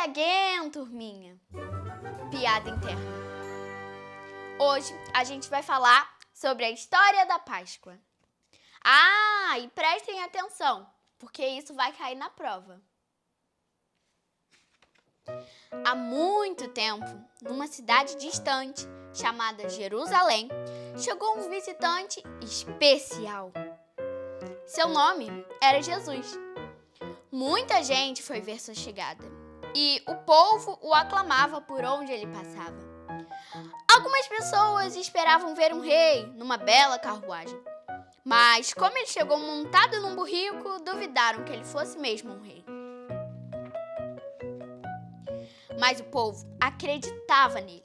again, turminha. Piada interna. Hoje a gente vai falar sobre a história da Páscoa. E prestem atenção, porque isso vai cair na prova. Há muito tempo, numa cidade distante, chamada Jerusalém, chegou um visitante especial. Seu nome era Jesus. Muita gente foi ver sua chegada e o povo o aclamava por onde ele passava. Algumas pessoas esperavam ver um rei numa bela carruagem, mas como ele chegou montado num burrico, duvidaram que ele fosse mesmo um rei. Mas o povo acreditava nele,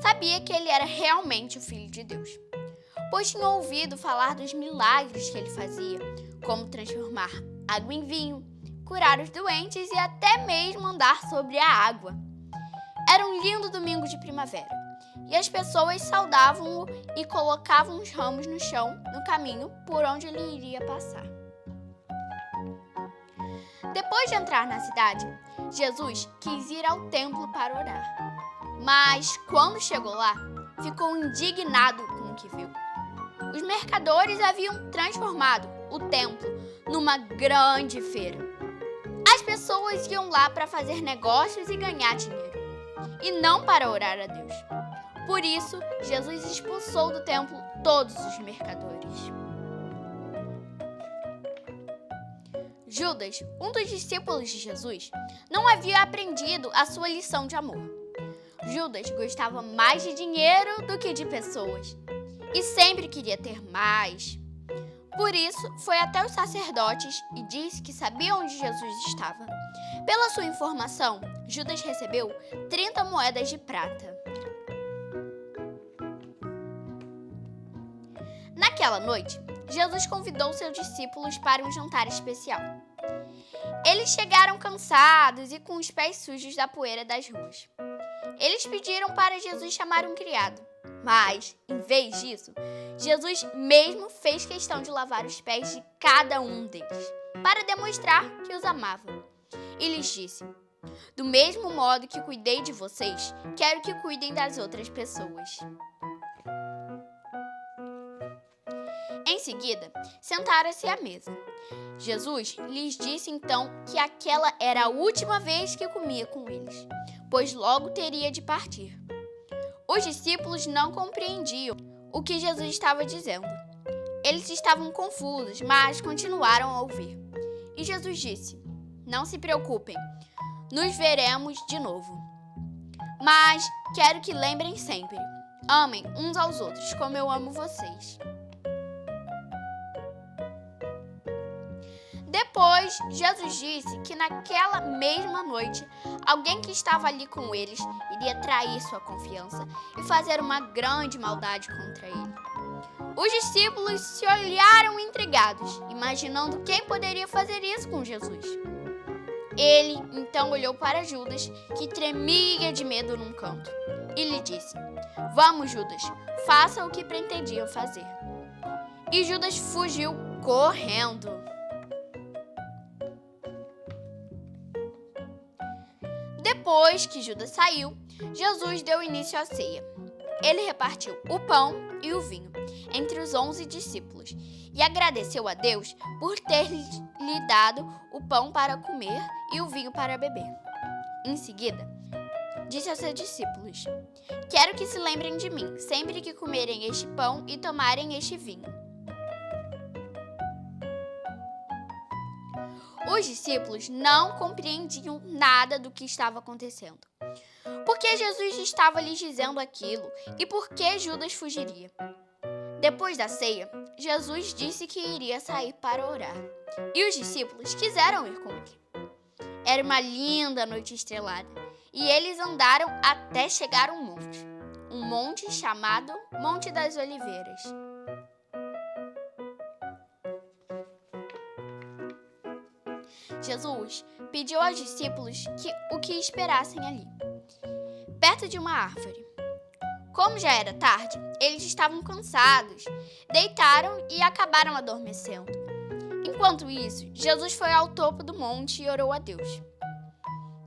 sabia que ele era realmente o Filho de Deus, pois tinha ouvido falar dos milagres que ele fazia, como transformar água em vinho, curar os doentes e até mesmo andar sobre a água. Era um lindo domingo de primavera, e as pessoas saudavam-o e colocavam os ramos no chão, no caminho por onde ele iria passar. Depois de entrar na cidade, Jesus quis ir ao templo para orar. Mas, quando chegou lá, ficou indignado com o que viu. Os mercadores haviam transformado o templo numa grande feira. As pessoas iam lá para fazer negócios e ganhar dinheiro, e não para orar a Deus. Por isso, Jesus expulsou do templo todos os mercadores. Judas, um dos discípulos de Jesus, não havia aprendido a sua lição de amor. Judas gostava mais de dinheiro do que de pessoas e sempre queria ter mais. Por isso, foi até os sacerdotes e disse que sabia onde Jesus estava. Pela sua informação, Judas recebeu 30 moedas de prata. Naquela noite, Jesus convidou seus discípulos para um jantar especial. Eles chegaram cansados e com os pés sujos da poeira das ruas. Eles pediram para Jesus chamar um criado, mas, em vez disso, Jesus mesmo fez questão de lavar os pés de cada um deles, para demonstrar que os amava. E lhes disse: do mesmo modo que cuidei de vocês, quero que cuidem das outras pessoas. Em seguida, sentaram-se à mesa. Jesus lhes disse então que aquela era a última vez que comia com eles, pois logo teria de partir. Os discípulos não compreendiam o que Jesus estava dizendo. Eles estavam confusos, mas continuaram a ouvir. E Jesus disse: não se preocupem, nos veremos de novo. Mas quero que lembrem sempre, amem uns aos outros como eu amo vocês. Depois, Jesus disse que naquela mesma noite, alguém que estava ali com eles iria trair sua confiança e fazer uma grande maldade contra ele. Os discípulos se olharam intrigados, imaginando quem poderia fazer isso com Jesus. Ele então olhou para Judas, que tremia de medo num canto, e lhe disse: vamos, Judas, faça o que pretendiam fazer. E Judas fugiu correndo. Depois que Judas saiu, Jesus deu início à ceia. Ele repartiu o pão e o vinho entre os 11 discípulos e agradeceu a Deus por ter lhe dado o pão para comer e o vinho para beber. Em seguida, disse aos seus discípulos: quero que se lembrem de mim sempre que comerem este pão e tomarem este vinho. Os discípulos não compreendiam nada do que estava acontecendo. Por que Jesus estava lhes dizendo aquilo e por que Judas fugiria? Depois da ceia, Jesus disse que iria sair para orar, e os discípulos quiseram ir com ele. Era uma linda noite estrelada, e eles andaram até chegar a um monte chamado Monte das Oliveiras. Jesus pediu aos discípulos o que esperassem ali, perto de uma árvore. Como já era tarde, eles estavam cansados, deitaram e acabaram adormecendo. Enquanto isso, Jesus foi ao topo do monte e orou a Deus.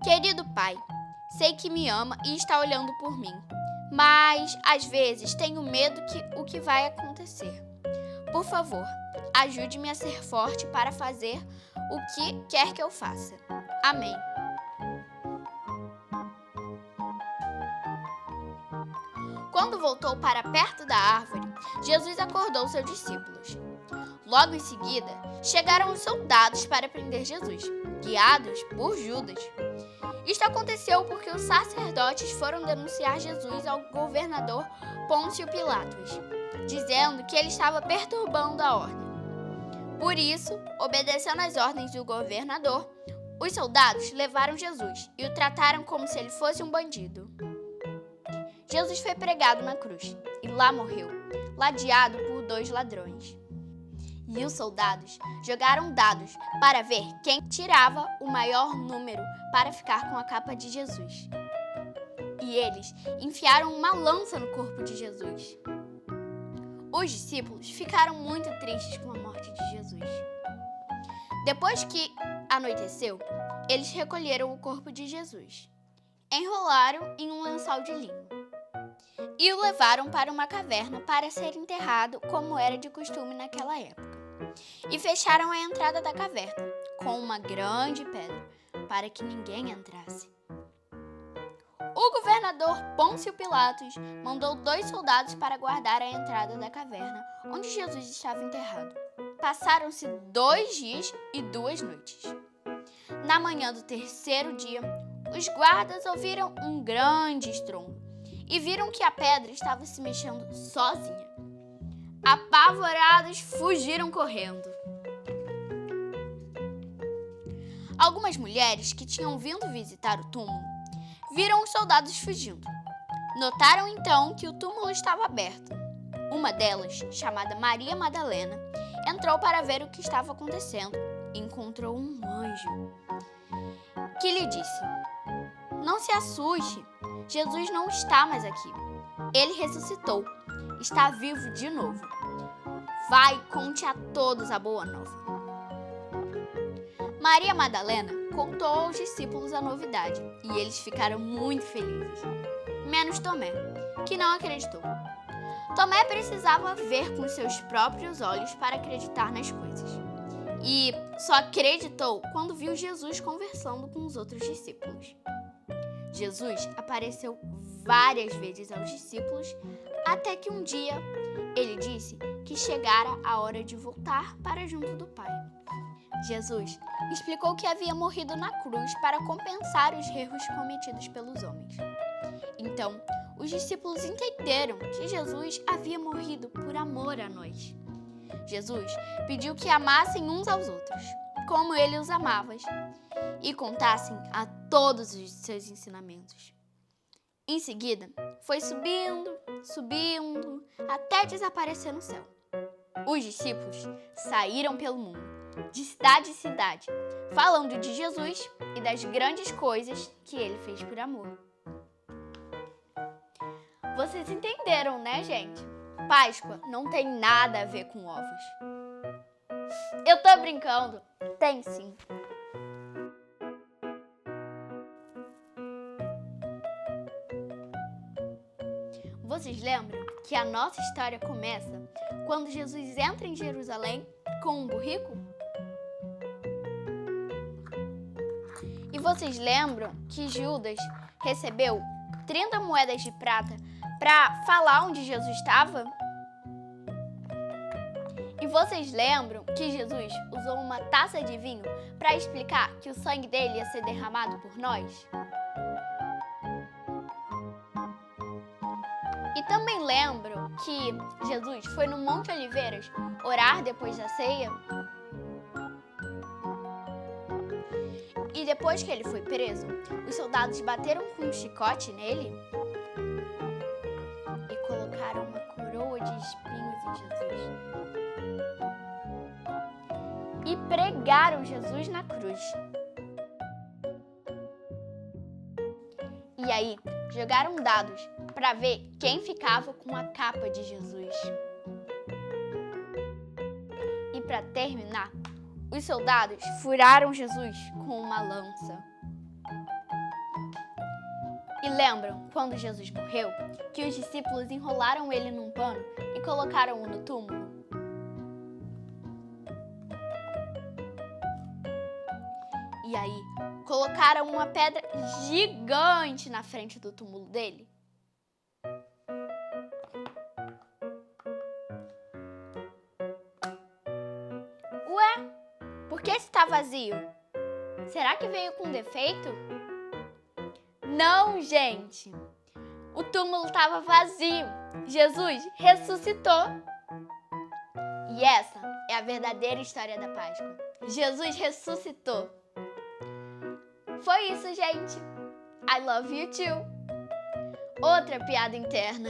Querido Pai, sei que me ama e está olhando por mim, mas às vezes tenho medo o que vai acontecer. Por favor, ajude-me a ser forte para fazer o que quer que eu faça. Amém. Quando voltou para perto da árvore, Jesus acordou seus discípulos. Logo em seguida, chegaram os soldados para prender Jesus, guiados por Judas. Isto aconteceu porque os sacerdotes foram denunciar Jesus ao governador Pôncio Pilatos, dizendo que ele estava perturbando a ordem. Por isso, obedecendo às ordens do governador, os soldados levaram Jesus e o trataram como se ele fosse um bandido. Jesus foi pregado na cruz e lá morreu, ladeado por 2 ladrões. E os soldados jogaram dados para ver quem tirava o maior número para ficar com a capa de Jesus. E eles enfiaram uma lança no corpo de Jesus. Os discípulos ficaram muito tristes com a morte de Jesus. Depois que anoiteceu, eles recolheram o corpo de Jesus, enrolaram em um lençol de linho e o levaram para uma caverna para ser enterrado, como era de costume naquela época. E fecharam a entrada da caverna com uma grande pedra para que ninguém entrasse. O governador Pôncio Pilatos mandou 2 soldados para guardar a entrada da caverna onde Jesus estava enterrado. Passaram-se 2 dias e 2 noites. Na manhã do 3º dia, os guardas ouviram um grande estrondo e viram que a pedra estava se mexendo sozinha. Apavorados, fugiram correndo. Algumas mulheres que tinham vindo visitar o túmulo viram os soldados fugindo. Notaram então que o túmulo estava aberto. Uma delas, chamada Maria Madalena, entrou para ver o que estava acontecendo e encontrou um anjo que lhe disse: "Não se assuste, Jesus não está mais aqui. Ele ressuscitou, está vivo de novo. Vai, conte a todos a boa nova." Maria Madalena contou aos discípulos a novidade e eles ficaram muito felizes, menos Tomé, que não acreditou. Tomé precisava ver com seus próprios olhos para acreditar nas coisas. E só acreditou quando viu Jesus conversando com os outros discípulos. Jesus apareceu várias vezes aos discípulos, até que um dia ele disse que chegara a hora de voltar para junto do Pai. Jesus explicou que havia morrido na cruz para compensar os erros cometidos pelos homens. Então, os discípulos entenderam que Jesus havia morrido por amor a nós. Jesus pediu que amassem uns aos outros, como ele os amava, e contassem a todos os seus ensinamentos. Em seguida, foi subindo, até desaparecer no céu. Os discípulos saíram pelo mundo, de cidade em cidade, falando de Jesus e das grandes coisas que ele fez por amor. Vocês entenderam, né, gente? Páscoa não tem nada a ver com ovos. Eu tô brincando. Tem sim. Vocês lembram que a nossa história começa quando Jesus entra em Jerusalém com um burrico? E vocês lembram que Judas recebeu 30 moedas de prata para falar onde Jesus estava? E vocês lembram que Jesus usou uma taça de vinho para explicar que o sangue dele ia ser derramado por nós? E também lembram que Jesus foi no Monte Oliveiras orar depois da ceia? E depois que ele foi preso, os soldados bateram com um chicote nele e colocaram uma coroa de espinhos em Jesus. E pregaram Jesus na cruz. E aí, jogaram dados para ver quem ficava com a capa de Jesus. E para terminar, os soldados furaram Jesus com uma lança. E lembram, quando Jesus morreu, que os discípulos enrolaram ele num pano e colocaram-o no túmulo? E aí, colocaram uma pedra gigante na frente do túmulo dele? Ué, por que está vazio? Será que veio com defeito? Não, gente! O túmulo estava vazio. Jesus ressuscitou. E essa é a verdadeira história da Páscoa. Jesus ressuscitou. Foi isso, gente. I love you too. Outra piada interna.